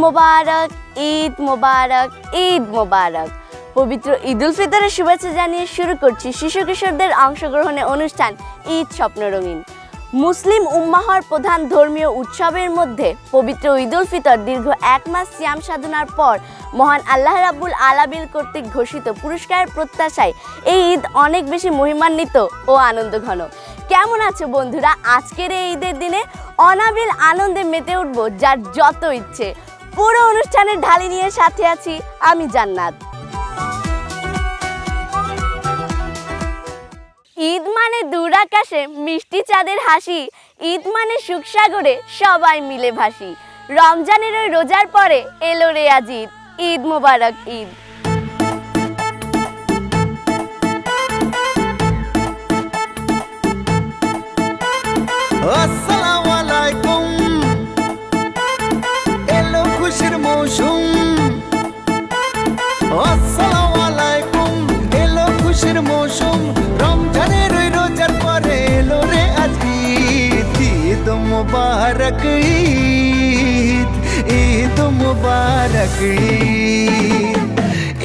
মোবারক, ঈদ মোবারক, ঈদ মোবারক। পবিত্র ঈদ উল ফিতরের শুভেচ্ছা জানিয়ে শুরু করছি শিশু কিশোরদের অংশগ্রহণে অনুষ্ঠান ঈদ স্বপ্ন রঙিন। মুসলিম উম্মাহর প্রধান ধর্মীয় উৎসবের মধ্যে পবিত্র ঈদ উল ফিতর দীর্ঘ 1 মাস সিয়াম সাধনার পর মহান আল্লাহ রাব্বুল আলামিন কর্তৃক ঘোষিত পুরস্কারের প্রত্যাশায় এই ঈদ অনেক বেশি মহিমান্বিত ও আনন্দঘন। কেমন আছো বন্ধুরা? আজকের এই ঈদের দিনে অনাবিল আনন্দে মেতে উঠব যার যত ইচ্ছে। পুরো অনুষ্ঠানের ঢালি নিয়ে সাথে আছি আমি জান্নাত। ঈদ মানে দূর আকাশে মিষ্টি চাঁদের হাসি, ঈদ মানে সুখ সাগরে সবাই মিলে ভাসি। রমজানের ওই রোজার পরে এলো রে আজ ঈদ, ঈদ মোবারক ঈদ। আসসালামু আলাইকুম, এলো খুশির মৌসুম। আসসালামু আলাইকুম, এলো খুশির মৌসুম। রমজানের ওই রোজার পরে এলো রে আজ ঈদ, ঈদ মুবারক ঈদ, ঈদ মুবারক ঈদ,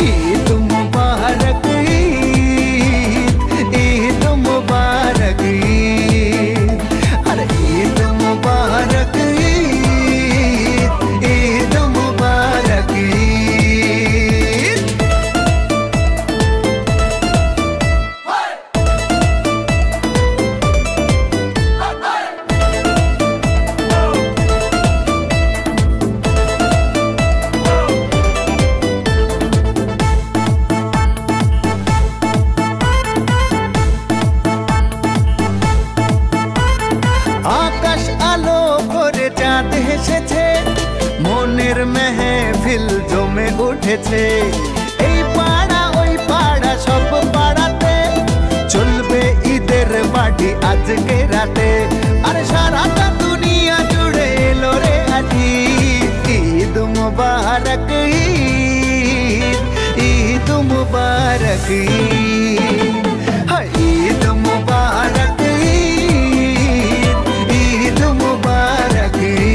ঈদ মুবারক ঈদ, ঈদ মুবারক ঈদ, আরে ঈদ মুবারক ঈদ, ঈদ মুবারক ঈদ। আকাশ আলো করে চাঁদ হেসেছে, মনের মেহফিল জমে উঠেছে। এই পাড়া ওই পাড়া সব পাড়াতে চলবে ঈদের পার্টি আজকে রাতে। আর সারাটা দুনিয়া জুড়ে এলো রে আজ ঈদ, ঈদ মুবারক ঈদ, ঈদ মুবারক ঈদ, হায় ঈদ মুবারক ঈদ, ঈদ মুবারক ঈদ।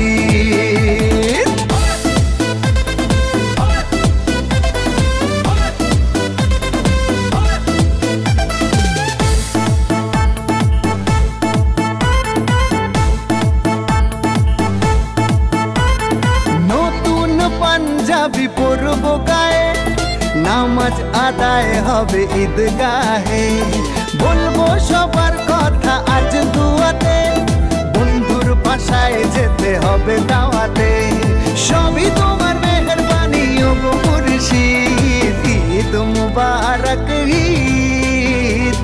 নতুন পাঞ্জাবি পরব গায়ে, নামাজ আদায় হবে ঈদগাহে। বলবো সবার কথা আজ দুয়াতে, বন্ধুর বাসায় যেতে হবে দাওয়াতে। সবই তোমার মেহেরবানি ও গো মুর্শিদ, ঈদ মুবারক ঈদ,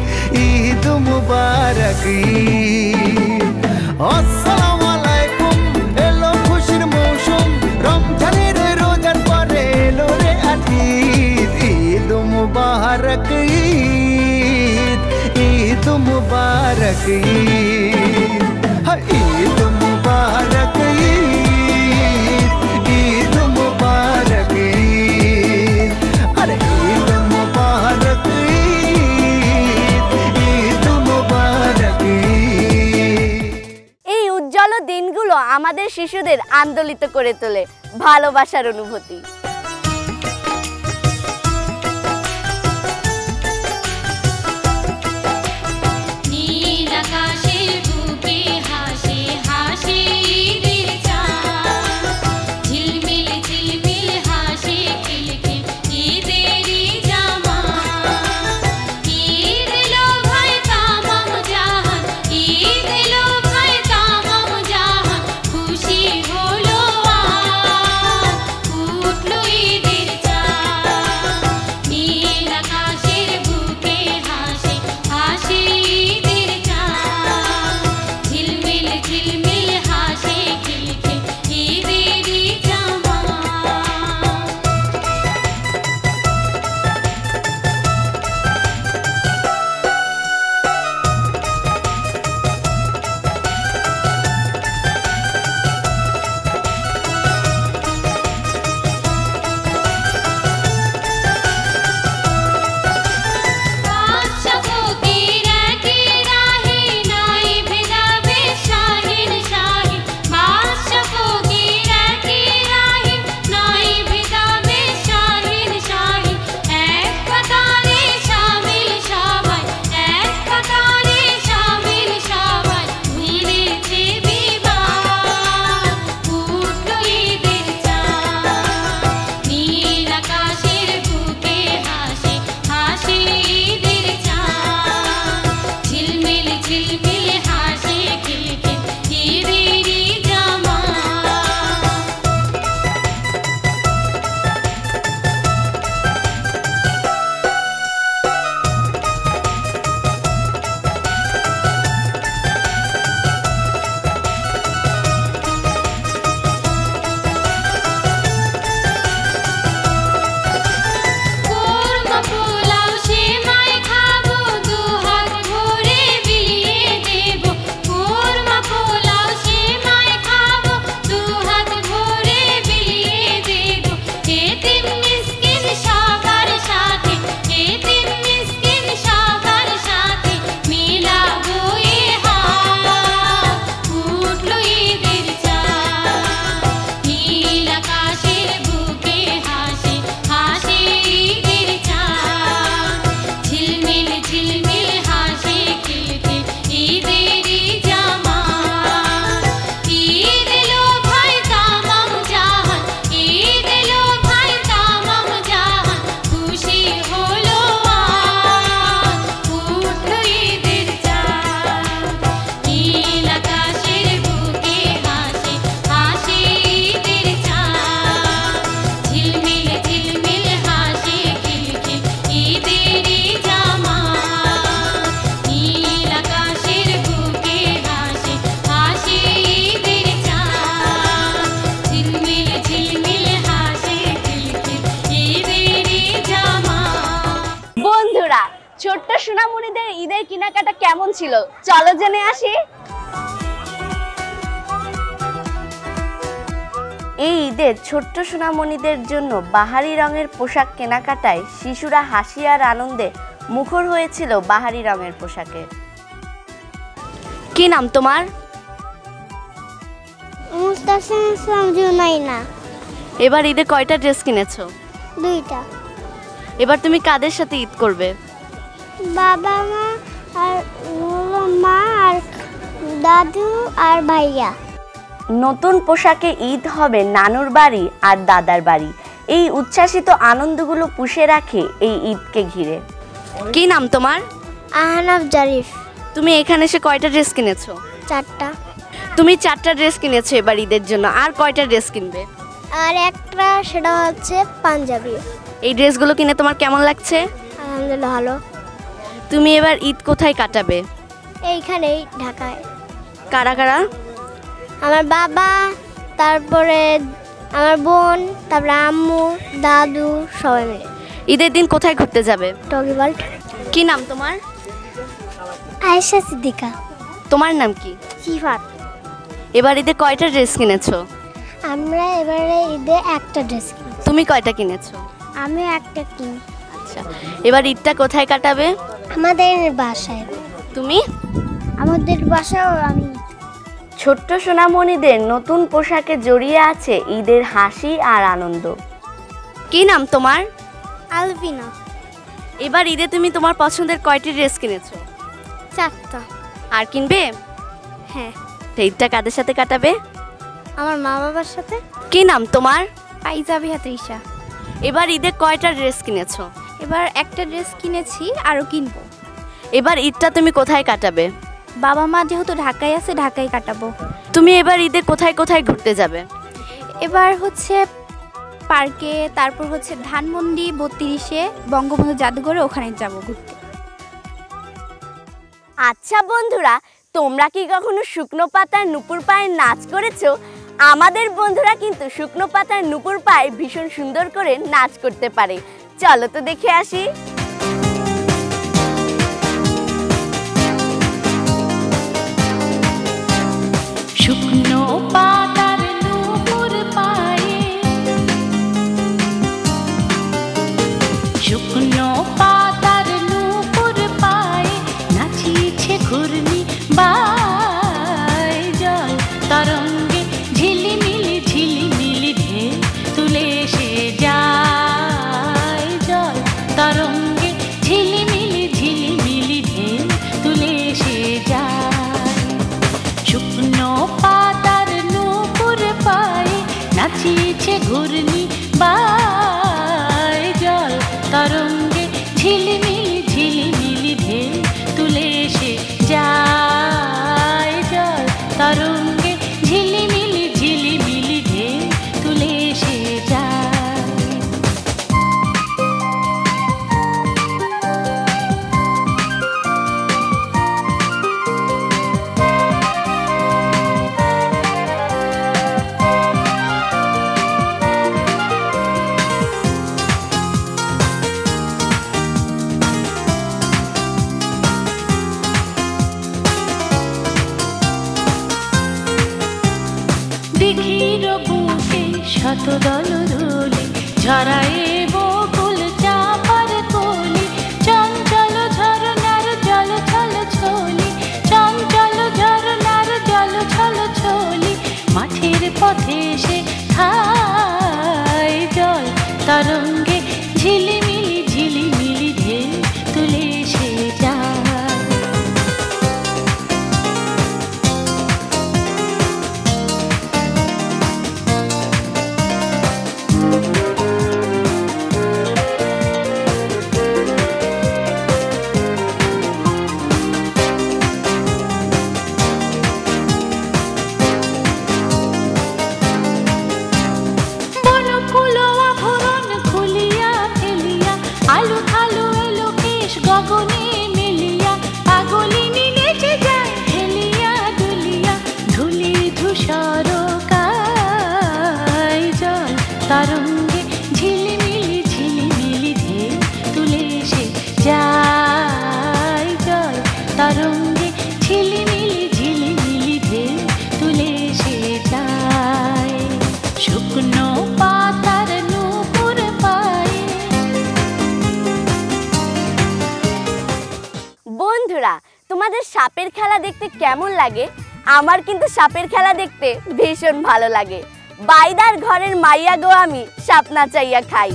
ঈদ মুবারক ঈদ। আসসালামু আলাইকুম, এলো খুশির মৌসুম। রমজানের রোজার পরে এলো রে আজ ঈদ, ঈদ মুবারক ঈদ, ঈদ মুবারক ঈদ, হায় ঈদ মুবারক ঈদ, ঈদ মুবারক ঈদ, আরে ঈদ মুবারক ঈদ, ঈদ মুবারক ঈদ। এই উজ্জ্বল দিনগুলো আমাদের শিশুদের আন্দোলিত করে তোলে ভালোবাসার অনুভূতি। নীল আকাশের বুকে হাসে হাসে ঈদের চাঁদ, ঝিলমিল ঝিলমিল হাসে খিলখিল ঈদেরই জামাত। ঈদ এলো ভাই তামাম জাহান, ঈদ এলো ভাই তামাম জাহান, খুশি হলো আজ, উঠলো জামা নীল আকাশের বুকে হাসে হাসে ঈদের চাঁদ ঝিলমিল ঝিলমিল হাসে খিলখিল ঈদের জামা। বন্ধুরা, ছোট্ট সোনামণিদের ঈদের কেনাকাটা কেমন ছিল চলো জেনে আসি। এই ঈদে ছোট্ট সোনামণিদের জন্য বাহারি রঙের পোশাক কেনাকাটায় শিশুরা হাসি আর আনন্দে মুখর হয়েছিল বাহারি রঙের পোশাকে। কি নাম তোমার? মুস্তাসিম ইসলাম জুনাইনা। এবার ঈদে কয়টা ড্রেস কিনেছো? 2টা। এবার তুমি কাদের সাথে ঈদ করবে? বাবা মা আর মা আর দাদু আর ভাইয়া। নতুন পোশাকে ঈদ হবে নানুর বাড়ি আর দাদার বাড়ি। এই উচ্ছ্বাসিত আনন্দগুলো পুষে রাখে এই ঈদকে ঘিরে। কি নাম তোমার? আহনাফ জারিফ। তুমি এখানে এসে কয়টা ড্রেস কিনেছো? 4টা। তুমি 4টা ড্রেস কিনেছো এবার ঈদের জন্য, আর কয়টা ড্রেস কিনবে? আর একটা সেটা হচ্ছে পাঞ্জাবি। এই ড্রেসগুলো কিনে তোমার কেমন লাগছে? আলহামদুলিল্লাহ ভালো। তুমি এবার ঈদ কোথায় কাটাবে? এইখানেই ঢাকায়। কারা কারা? আমার বাবা, তারপরে আমার বোন, তারপরে আম্মু, দাদু সবাই মিলে। ঈদের দিন কোথায় ঘুরতে যাবে? টগিবাল্ট। কি নাম তোমার? আয়েশা সিদ্দিকা। তোমার নাম কি? সিফাত। এবার ঈদে কয়টা ড্রেস কিনেছো? আমরা এবারে ঈদে একটা ড্রেস কিনি। তুমি কয়টা কিনেছো? আমি একটা কিনি। আচ্ছা, এবার ঈদটা কোথায় কাটাবে? আমাদের বাসায়। তুমি? আমাদের বাসাও আমি। ছোট্ট সোনামণিদের নতুন পোশাকে জড়িয়ে আছে ঈদের হাসি আর আনন্দ। কি নাম তোমার? আলভিনা। এবার ঈদে তুমি তোমার পছন্দের কয়টি ড্রেস কিনেছো? 4টা। আর কিনবে? হ্যাঁ। ঈদটা কাদের সাথে কাটাবে? আমার মা বাবার সাথে। কি নাম তোমার? পাইজাবিহা তৃষা। এবার ঈদে কয়টা ড্রেস কিনেছো? এবার একটা ড্রেস কিনেছি, আরও কিনবো। এবার ঈদটা তুমি কোথায় কাটাবে? বাবা মা যেহেতু ঢাকায় আছে, ঢাকায় কাটাবো। তুমি এবার ঈদে কোথায় কোথায় ঘুরতে যাবে? এবার হচ্ছে পার্কে, তারপর হচ্ছে ধানমন্ডি 32-এ বঙ্গবন্ধু জাদুঘরে, ওখানে যাব ঘুরতে। আচ্ছা বন্ধুরা, তোমরা কি কখনো শুকনো পাতার নুপুর পায়ে নাচ করেছো? আমাদের বন্ধুরা কিন্তু শুকনো পাতার নুপুর পায়ে ভীষণ সুন্দর করে নাচ করতে পারে। চলো তো দেখে আসি। শুকনো পাতার নূপুর পায়ে শুকনো পাতার নূপুর পায়ে নাচিছে ঘূর্ণি বাই জল তরঙ্গে ঝিলিমিলি ঝিলিমিলি ঢেউ তুলে সে যায় জল তরঙ্গে ঝিলিমিলি ঝিলিমিলি ঢেউ তুলে সে যায় শুকনো পাতার নূপুর পায়ে নাচিছে ঘূর্ণি বাই জল তরঙ্গে ঝিলিমিলি ঝিলিমিলি ঢেউ তুলে সে যায় জল তরঙ্গে ঝিলিমিলি ঝিলিমিলি ঢেউ তুলে সে যায়। দিঘির বুকে শত দল দোলে ঝরায়ে বকুল চাপার কলি চঞ্চল ঝরনার জল ছল ছলি চঞ্চল ঝরনার জল ছল ছলি মাঠের পথে সে খায় জল তরঙ্গে ঝিলিমিলি ঝিলিমিলি ঢেউ তুলে সে যায়। গগনে মেলিয়া পাগলিনী নেচে যায় হেলিয়া দুলিয়া ধুলি ধূসর কায় জল তরঙ্গে ঝিলিমিলি ঝিলিমিলি ঢেউ তুলে এসে যায় জল তরঙ্গে ঝিলিমিলি ঝিলিমিলি ঢেউ তুলে এসে যায় শুকনো পাতার নূপুর পায়ে। বন্ধুরা, তোমাদের সাপের খেলা দেখতে কেমন লাগে? আমার কিন্তু সাপের খেলা দেখতে ভীষণ ভালো লাগে। বাইদার ঘরের মাইয়া গো আমি সাপ নাচাইয়া খাই।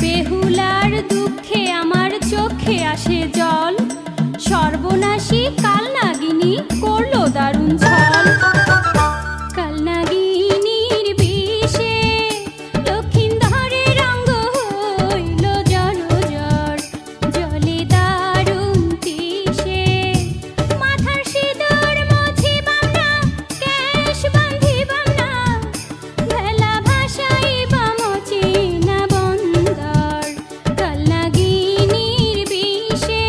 বেহুলার দুঃখে আমার চোখে আসে জল সর্বনাশী কালনাগিনী করলো দারুণ ছল কালনাগিনীর বিষে লক্ষিন্দরের অঙ্গ হইল জলজর জলে দারুণ তৃষে মাথার সিঁদুর মুছিবাম না কেশ বাঁধিবাম না ভেলা ভাসাইবাম অচেনা বন্দর কালনাগিনীর বিষে।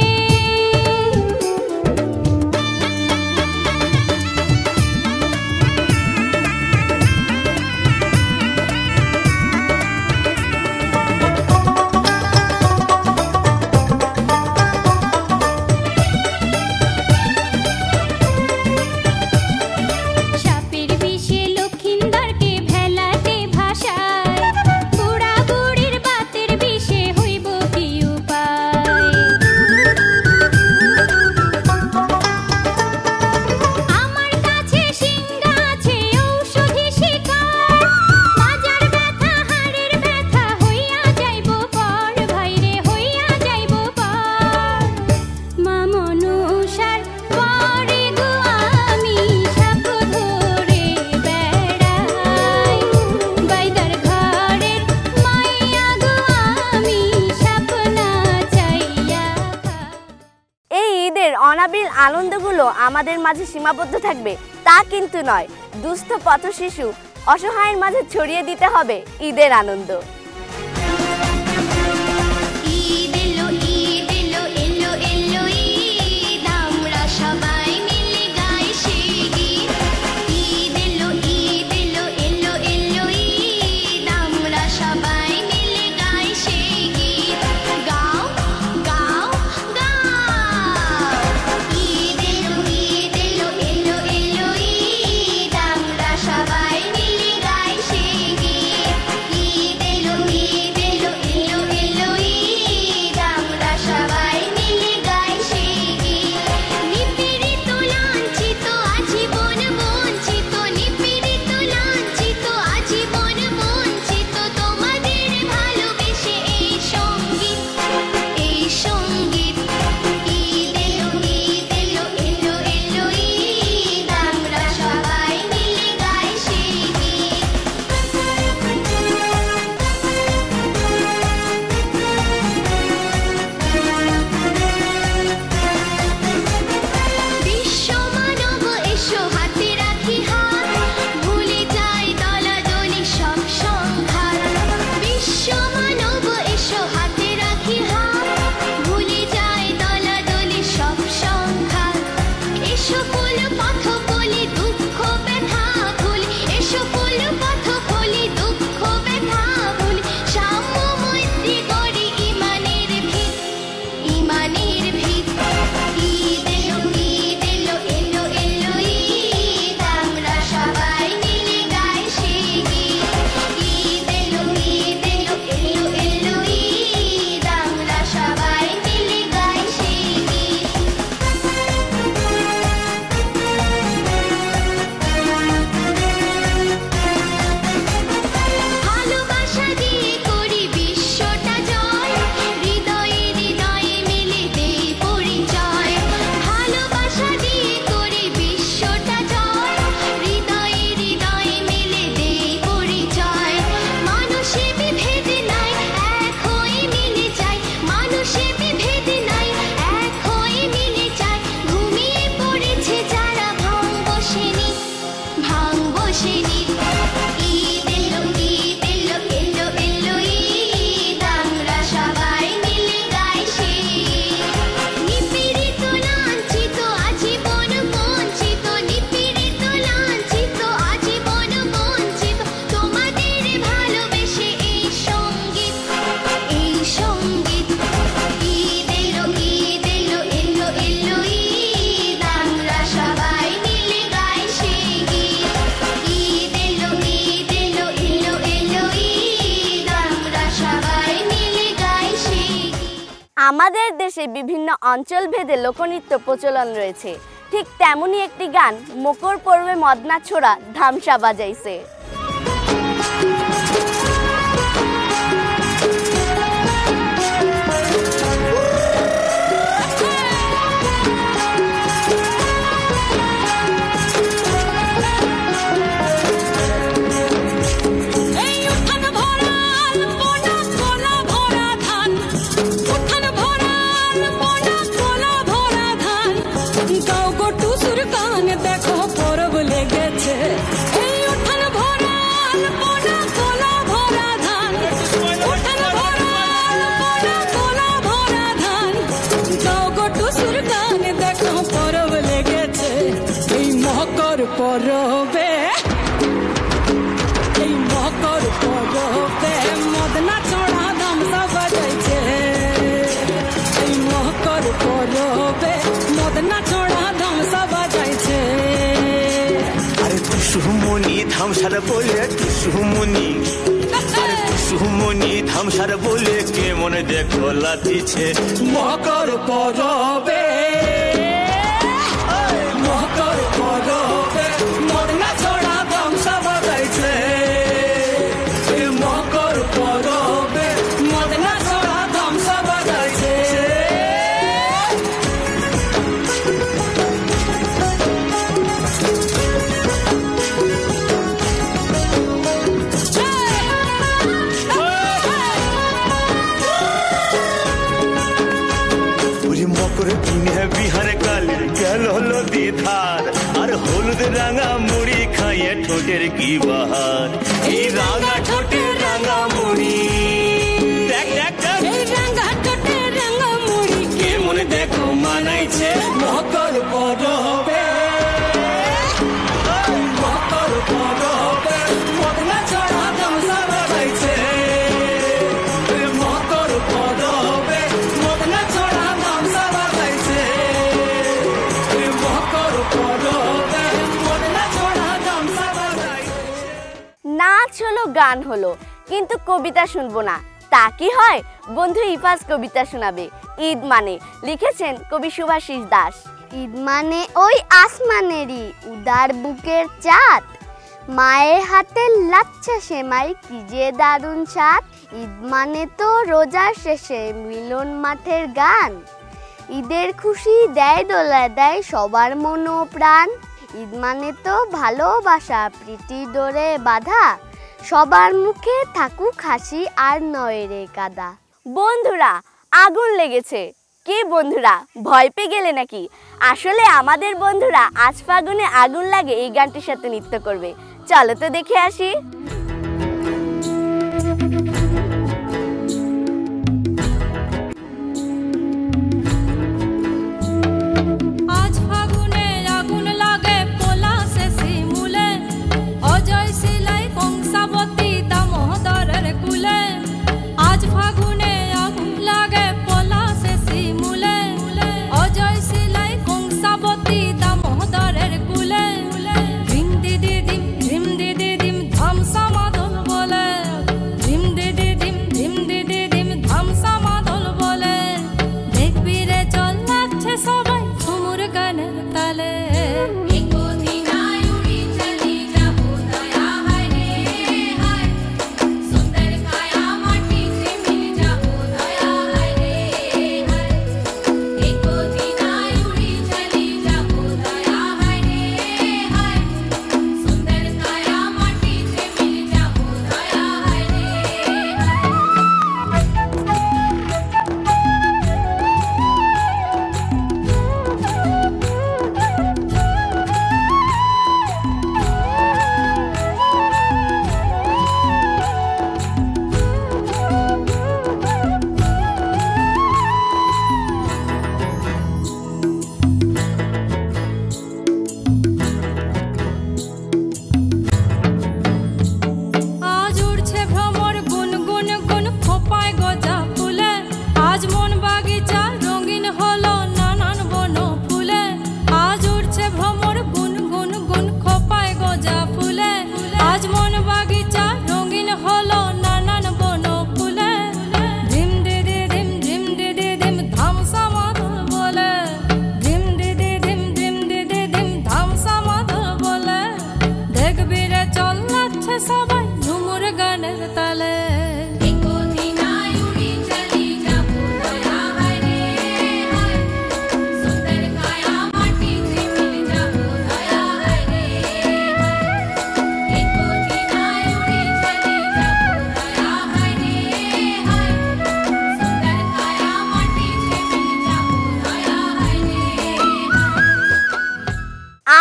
সাপের বিষে লক্ষিন্দরকে ভেলাতে ভাসায় বুড়া বুড়ির বাতের বিষে হইব কি উপায় আমার কাছে সিংহা আছে ঔষধি শিকার মাজার ব্যথা হাড়ের ব্যথা হইয়া যাইব পর ভাইরে হইয়া যাইব পর মা মনসার পরে গো আমি সাপ ধরে বেড়াই বাইদার ঘরের মাইয়া গো আমি সাপ নাচাইয়া খাই। এই ঈদের অনাবিল আনন্দগুলো আমাদের মাঝে সীমাবদ্ধ থাকবে তা কিন্তু নয়। দুস্থ পথ শিশু অসহায়ের মাঝে ছড়িয়ে দিতে হবে ঈদের আনন্দ। ঈদ এলো এলো এলো ঈদ আমরা সবাই মিলে গাই সেই গীত ঈদ এলো এলো ঈদ আমরা সবাই মিলে গাই সেই গীত গাও গাও গাও ঈদ এলো এলো ঈদ আমরা সবাই মিলে গাই সেই গীত ঈদ এলো আমাদের দেশে বিভিন্ন অঞ্চল ভেদে লোকনৃত্য প্রচলন রয়েছে, ঠিক তেমনই একটি গান মকর পর্বে মদনা ছোড়া ধামসা বাজাইছে। পরবে এই মকর পরবে মদনা চড়া ধামসা বাজাইছে, এই মকর পরবে মদনা চড়া ধামসা বাজাইছে। আরে টুসুমনি ধামসার বলে টুসুমনি, আরে টুসুমনি ধামসার বলে কে মনে দেখো লাতিছে। মকর পরবে মকর পরবে মদনা চড়া ধামসা বাজাইছে, এই মকর পরবে মদনা চড়া ধামসা বাজাইছে। মকর দিনে বিহার কালে গেল নদী ধার, আর হলুদ রাঙা মুড়ি খাইয়ে ঠোঁটের কি বাহার। এই রাঙা ঠোঁটে রাঙা মুড়ি, দেখ দেখ এই রাঙা ঠোঁটে রাঙা মুড়ি কে মনে দেখো মানাইছে। মকর পরবে মকর পরবে মদনা চড়া ধামসা বাজাইছে, মকর পরবে মদনা চড়া ধামসা বাজাইছে, মকর পরবে মদনা চড়া ধামসা বাজাইছে। নাচ হলো, গান হলো, কিন্তু কবিতা শুনবো না, তা কি হয়? বন্ধু ইফাজ কবিতা শোনাবে। ঈদ মানে লিখেছেন কবি শুভাশিস দাস। ঈদ মানে ওই আসমানেরই উদার বুকের চাঁদ, মায়ের হাতে লাচ্ছা সেমাই কি যে দারুণ স্বাদ। ঈদ মানে তো রোজার শেষে মিলন মাঠের গান, ঈদের খুশি দেয় দোলা দেয় সবার মন ও প্রাণ। ঈদ মানে তো ভালোবাসা প্রীতি ডোরে বাঁধা, সবার মুখে থাকুক হাসি আর নয় রে কাদা। বন্ধুরা আগুন লেগেছে। কি বন্ধুরা ভয় পেয়ে গেলে নাকি? আসলে আমাদের বন্ধুরা আজ ফাগুনে আগুন লাগে এই গানটির সাথে নৃত্য করবে। চলো তো দেখে আসি। আজ ফাগুনে আগুন লাগে পলাশে শিমুলে, অজয় শিলাই কংসাবতী দামোদরের কুলে। আজ ফাগুনে আগুন লাগে পলাশে শিমুলে, অজয় শিলাই কংসাবতী দামোদরের কুলে। ধিম দিদি দিম ধামসা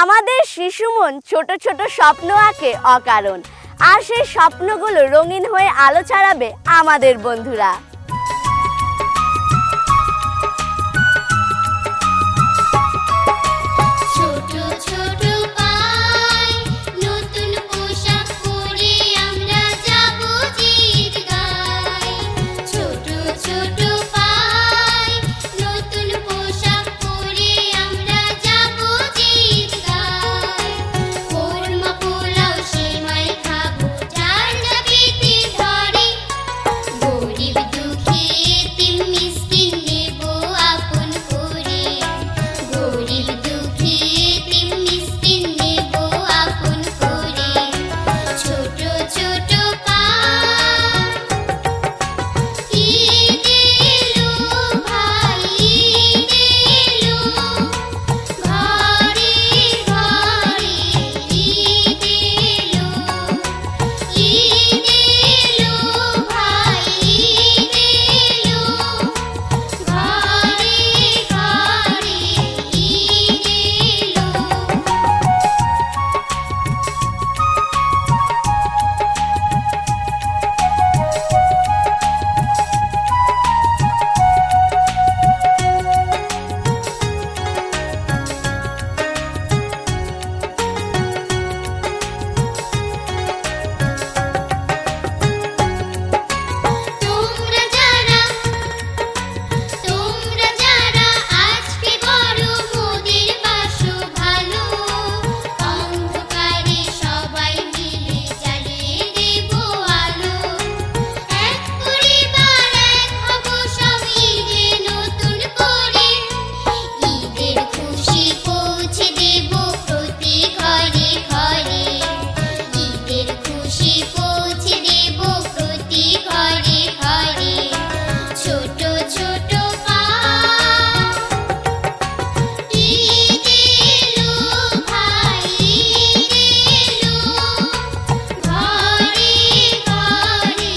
আমাদের শিশু মন ছোট ছোট স্বপ্ন আঁকে অকারণ, আর সেই স্বপ্নগুলো রঙিন হয়ে আলো ছড়াবে আমাদের বন্ধুরা। ছোট ছোট পায়ে নতুন পোশাক পরে আমরা যাব গীত গাই। ছোট ছোট পায়ে নতুন পোশাক পরে আমরা যাব গীত গাই। কোরমা পোলাও সেমাই খাবো যার যা পেতে ধরে। গরিব দুঃখী এতিম মিসকিন নেব আপন করে। গরিব দুঃখী এতিম মিসকিন নেব আপন করে। ছোট ছোট পা ঈদ এলো ভাই ঈদ এলো। ঘরে ঘরে ঈদ এলো। ঈদ এলো ভাই ঈদ এলো। ঘরে ঘরে ঈদ এলো। তোমরা যারা আজকে বড় মোদের বাসো ভালো। অন্ধকারে সবাই মিলে জ্বালিয়ে দেব আলো। এক পরিবার এক হব সব ঈদে নতুন করে। ঈদের খুশি পৌঁছে দেব প্রতি ঘরে ঘরে। ঈদের খুশি পৌঁছে দেব প্রতি ঘরে ঘরে। ছোট ছোট পা ঈদ এলো ভাই ঈদ এলো। ঘরে ঘরে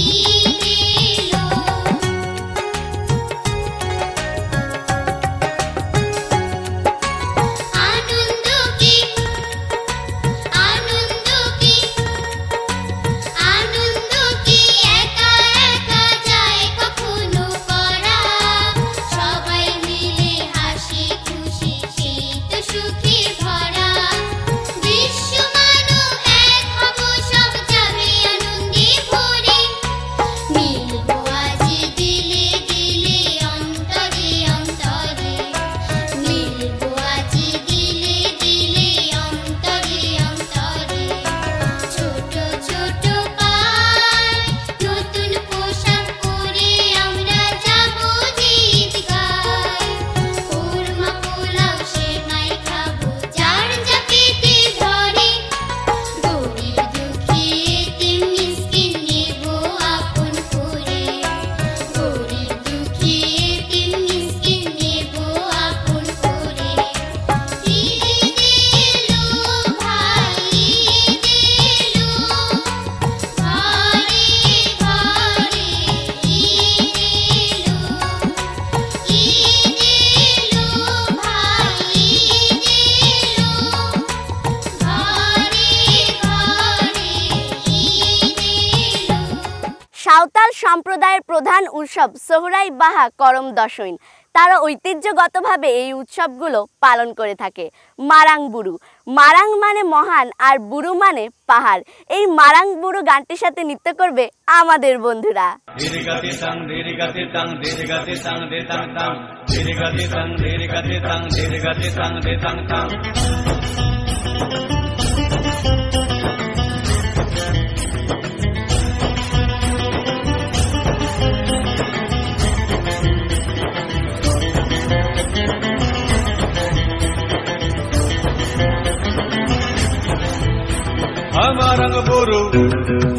ঈদ এলো। আনন্দ কি আনন্দ কি আনন্দ কি একা একা যায় কখনো করা। সবাই মিলে হাসি খুশি সেই তো সুখে ভরা। বিশ্ব মানব এক হব সব যাবে আনন্দে ভরে। মিলবো আজ দিলে দিলে অন্তরে অন্তরে। মিলবো আজ দিলে দিলে অন্তরে অন্তরে। ছোট ছোট পায়ে নতুন পোশাক পরে আমরা যাব গীত গাই। কোরমা পোলাও সেমাই খাবো যার যা পেতে ধরে। গরিব দুঃখী এতিম মিসকিন নেব আপন করে। গরিব দুঃখী এতিম মিসকিন নেব আপন করে। ঈদ এলো ভাই ঈদ এলো। ঘরে ঘরে ঈদ এলো। ঈদ এলো ভাই ঈদ এলো। ঘরে ঘরে ঈদ এলো। সাঁওতাল সম্প্রদায়ের প্রধান উৎসব সোহরাই বাহা করম দশইন। তারা ঐতিহ্যগতভাবে এই উৎসবগুলো পালন করে থাকে। মারাং বুড়ু, মারাং মানে মহান আর বুড়ু মানে পাহাড়। এই মারাং বুড়ু গানটির সাথে নৃত্য করবে আমাদের বন্ধুরা। ধীরগতি তাং ধীরগতি তাং ধীরগতি তাং দে তাং তাং। ধীরগতি তাং ধীরগতি তাং ধীরগতি তাং দে তাং তাং।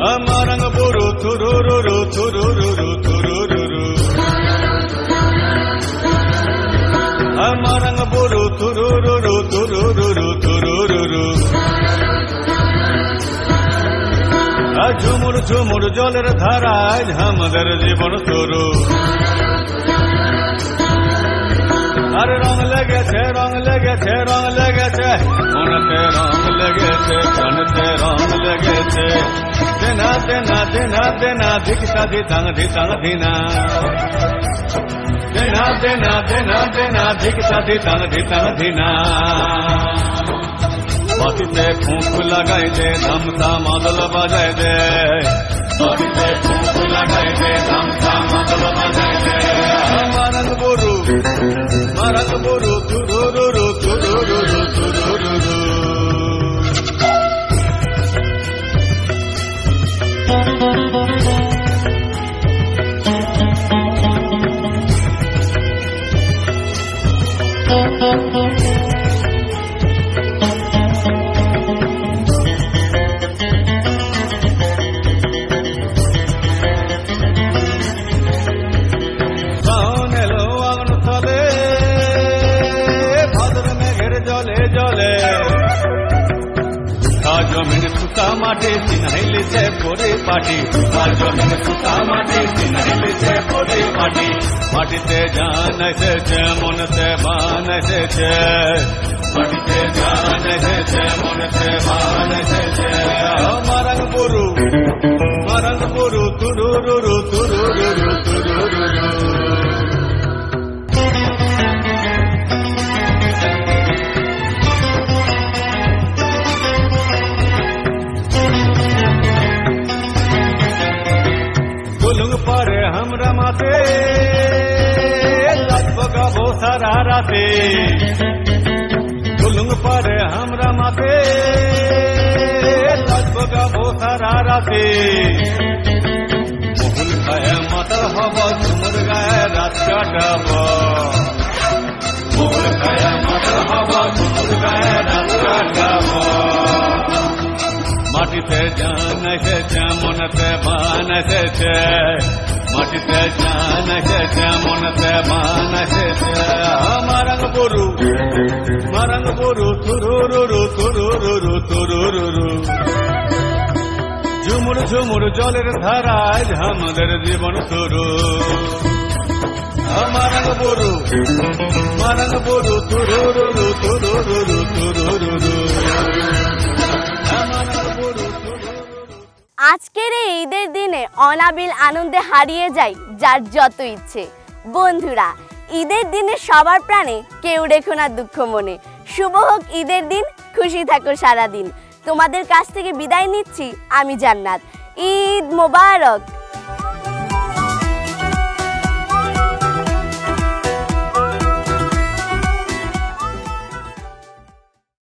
Amarang buru turururu turururu turururu. Amarang buru turururu turururu turururu. ঝুমুর ঝুমুর জলের ধারায় আমাদের জীবন শুরু। আরে রং লেগেছে রং লেগেছে রং লেগেছে মনেতে রং লেগেছে প্রাণেতে রং লেগেছে দেনা দেনা দেনা দেনা ধিকতা ধিতাং ধিতাং ধিনা দেনা দেনা দেনা দেনা ধিকতা ধিতাং ধিতাং ধিনা বাতিতে ফুঁক লাগাই দে ধামসা মাদল বাজাই দে বাতিতে ফুঁক লাগাই দে ধামসা মাদল বাজাই দে মারং বরু তুরুরু তুরুরু তুরুরু জমিন সুতা মাটি চিনাইলিছে পরে পাটি জমিন সুতা মাটি চিনাইলিছে পরে পাটি মাটিতে জান এসেছে মনতে বান এসেছে মাটিতে জান এসেছে মনতে বান এসেছে মারং বরু তুরুরু তুরুরু তুরুরু परे हमरा माथे लगबगाबो सारा राते दुलुंग परे हमरा माथे लगबगाबो सारा राते मुहुल खाए मातर हवा तुमर गाए रात काटाबो मुहुल खाए मातर हवा तुमर गाए रात काटाबो মাটিতে জান এসেছে মনেতে বান এসেছে মাটিতে জান এসেছে মনেতে বান এসেছে মারং বরু তুরুরু তুরুরু তুরুরু ঝুমুর ঝুমুর জলের ধারায় আমাদের জীবন শুরু মারং বরু তুরুরু তুরুরু তুরুরু আজকের এই ঈদের দিনে অনাবিল আনন্দে হারিয়ে যায় যার যত ইচ্ছে। বন্ধুরা, ঈদের দিনে সবার প্রাণে কেউ রেখো না দুঃখ মনে। শুভ হোক ঈদের দিন, খুশি থাকো সারাদিন। তোমাদের কাছ থেকে বিদায় নিচ্ছি আমি জান্নাত। ঈদ মোবারক।